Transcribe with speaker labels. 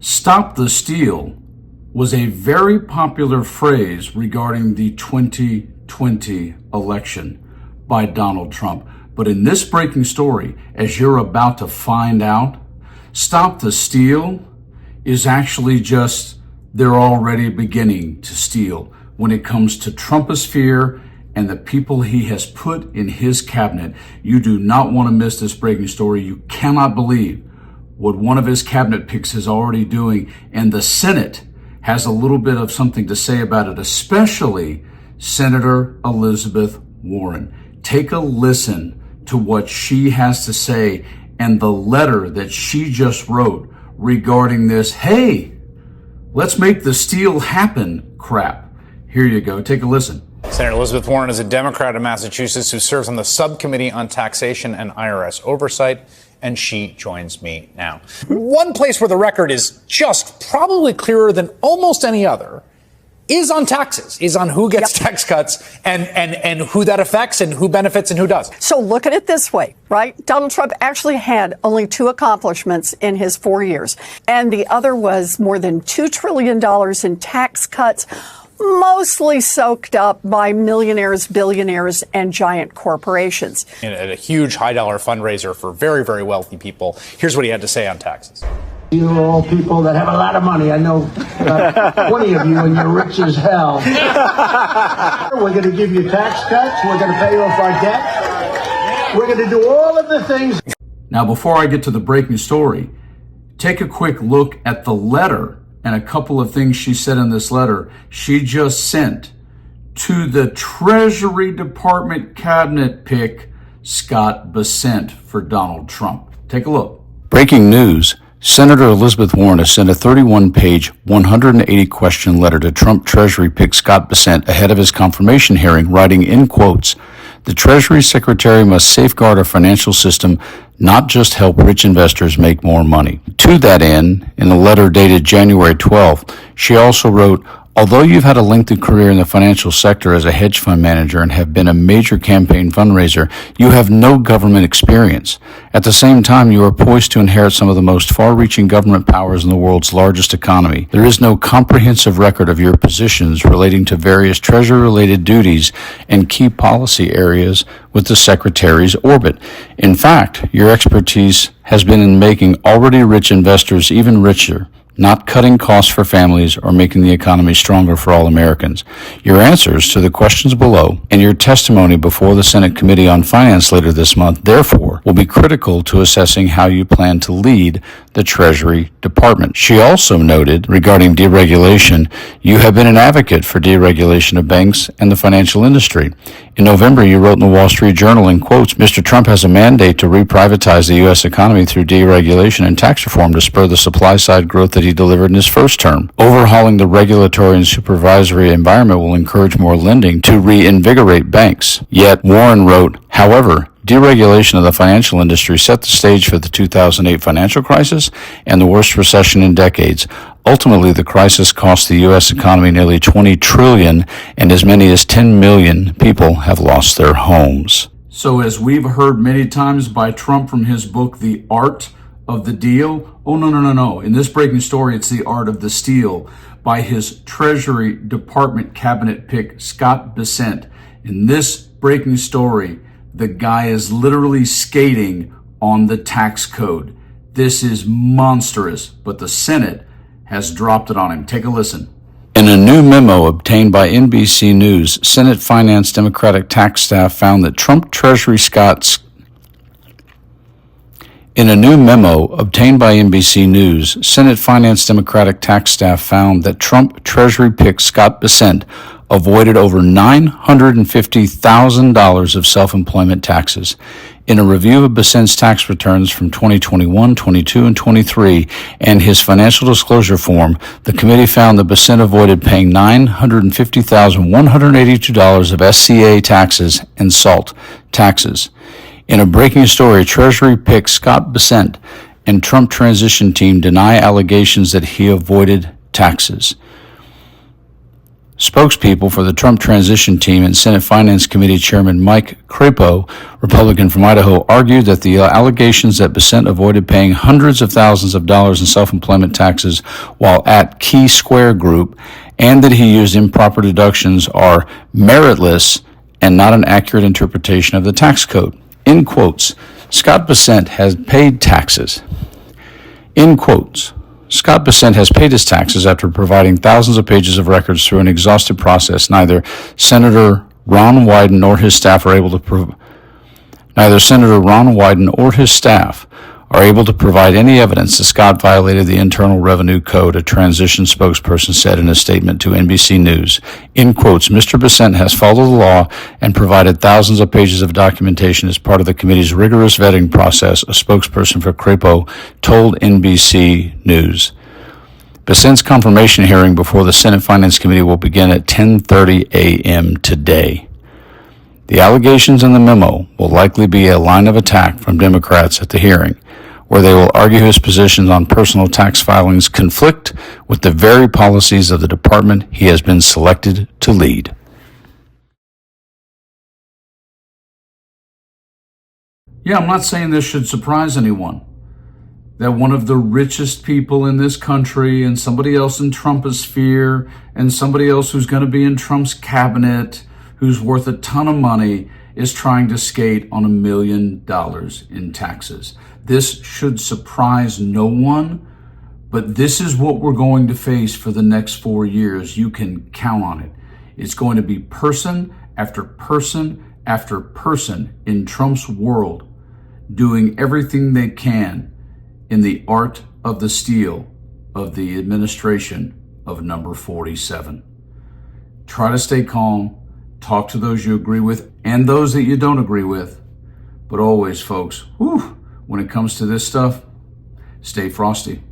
Speaker 1: Stop the steal was a very popular phrase regarding the 2020 election by Donald Trump. But in this breaking story, as you're about to find out, stop the steal is actually just they're already beginning to steal when it comes to Trumposphere and the people he has put in his cabinet. You do not want to miss this breaking story. You cannot believe what one of his cabinet picks is already doing, and the Senate has a little bit of something to say about it, especially Senator Elizabeth Warren. Take a listen to what she has to say and the letter that she just wrote regarding this, hey, let's make the steal happen crap. Here you go. Take a listen.
Speaker 2: Senator Elizabeth Warren is a Democrat in Massachusetts who serves on the subcommittee on taxation and IRS oversight, and she joins me now. One place where the record is just probably clearer than almost any other is on taxes, is on who gets tax cuts and who that affects and who benefits and who does.
Speaker 3: So look at it this way, right? Donald Trump actually had only 2 accomplishments in his 4 years, and the other was more than $2 trillion in tax cuts, mostly soaked up by millionaires, billionaires, and giant corporations.
Speaker 2: At a huge high-dollar fundraiser for very, very wealthy people. Here's what he had to say on taxes.
Speaker 4: You're all people that have a lot of money. I know 20 of you, and you're rich as hell. We're going to give you tax cuts. We're going to pay off our debt. We're going to do all of the things.
Speaker 1: Now, before I get to the breaking story, take a quick look at the letter and a couple of things she said in this letter she just sent to the Treasury Department cabinet pick, Scott Bessent, for Donald Trump. Take a look. Breaking news. Senator Elizabeth Warren has sent a 31-page, 180-question letter to Trump Treasury pick Scott Bessent ahead of his confirmation hearing, writing in quotes, "The Treasury Secretary must safeguard our financial system, not just help rich investors make more money." To that end, in a letter dated January 12th, she also wrote, "Although you've had a lengthy career in the financial sector as a hedge fund manager and have been a major campaign fundraiser, you have no government experience. At the same time, you are poised to inherit some of the most far-reaching government powers in the world's largest economy. There is no comprehensive record of your positions relating to various Treasury-related duties and key policy areas with the Secretary's orbit. In fact, your expertise has been in making already rich investors even richer, not cutting costs for families or making the economy stronger for all Americans. Your answers to the questions below and your testimony before the Senate Committee on Finance later this month, therefore, will be critical to assessing how you plan to lead the Treasury Department." She also noted, regarding deregulation, you have been an advocate for deregulation of banks and the financial industry. In November, you wrote in the Wall Street Journal, in quotes, "Mr. Trump has a mandate to reprivatize the U.S. economy through deregulation and tax reform to spur the supply-side growth that he delivered in his first term. Overhauling the regulatory and supervisory environment will encourage more lending to reinvigorate banks." Yet, Warren wrote, "However, deregulation of the financial industry set the stage for the 2008 financial crisis and the worst recession in decades. Ultimately, the crisis cost the U.S. economy nearly $20 trillion, and as many as 10 million people have lost their homes." So as we've heard many times by Trump from his book, The Art of the Deal, oh, no. In this breaking story, it's The Art of the Steal by his Treasury Department cabinet pick, Scott Bessent. In this breaking story, the guy is literally skating on the tax code. This is monstrous, but the Senate has dropped it on him. Take a listen. In a new memo obtained by NBC News, Senate Finance Democratic tax staff found that Trump Treasury Scott's In a new memo obtained by NBC News, Senate Finance Democratic tax staff found that Trump Treasury pick Scott Bessent avoided over $950,000 of self-employment taxes. In a review of Bessent's tax returns from 2021, 22, and 23 and his financial disclosure form, the committee found that Bessent avoided paying $950,182 of SCA taxes and SALT taxes. In a breaking story, Treasury pick Scott Bessent and Trump transition team deny allegations that he avoided taxes. Spokespeople for the Trump transition team and Senate Finance Committee Chairman Mike Crapo, Republican from Idaho, argued that the allegations that Bessent avoided paying hundreds of thousands of dollars in self-employment taxes while at Key Square Group and that he used improper deductions are meritless and not an accurate interpretation of the tax code. In quotes, Scott Bessent has paid taxes. In quotes, Scott Bessent has paid his taxes after providing thousands of pages of records through an exhaustive process. Neither Senator Ron Wyden or his staff are able to provide any evidence that Scott violated the Internal Revenue Code, a transition spokesperson said in a statement to NBC News. In quotes, Mr. Bessent has followed the law and provided thousands of pages of documentation as part of the committee's rigorous vetting process, a spokesperson for Crapo told NBC News. Bessent's confirmation hearing before the Senate Finance Committee will begin at 10:30 a.m. today. The allegations in the memo will likely be a line of attack from Democrats at the hearing, where they will argue his positions on personal tax filings conflict with the very policies of the department he has been selected to lead. Yeah, I'm not saying this should surprise anyone, that one of the richest people in this country and somebody else in Trumposphere and somebody else who's going to be in Trump's cabinet, who's worth a ton of money, is trying to skate on $1 million in taxes. This should surprise no one, but this is what we're going to face for the next 4 years. You can count on it. It's going to be person after person after person in Trump's world doing everything they can in the art of the steal of the administration of number 47. Try to stay calm. Talk to those you agree with and those that you don't agree with. But always, folks, when it comes to this stuff, stay frosty.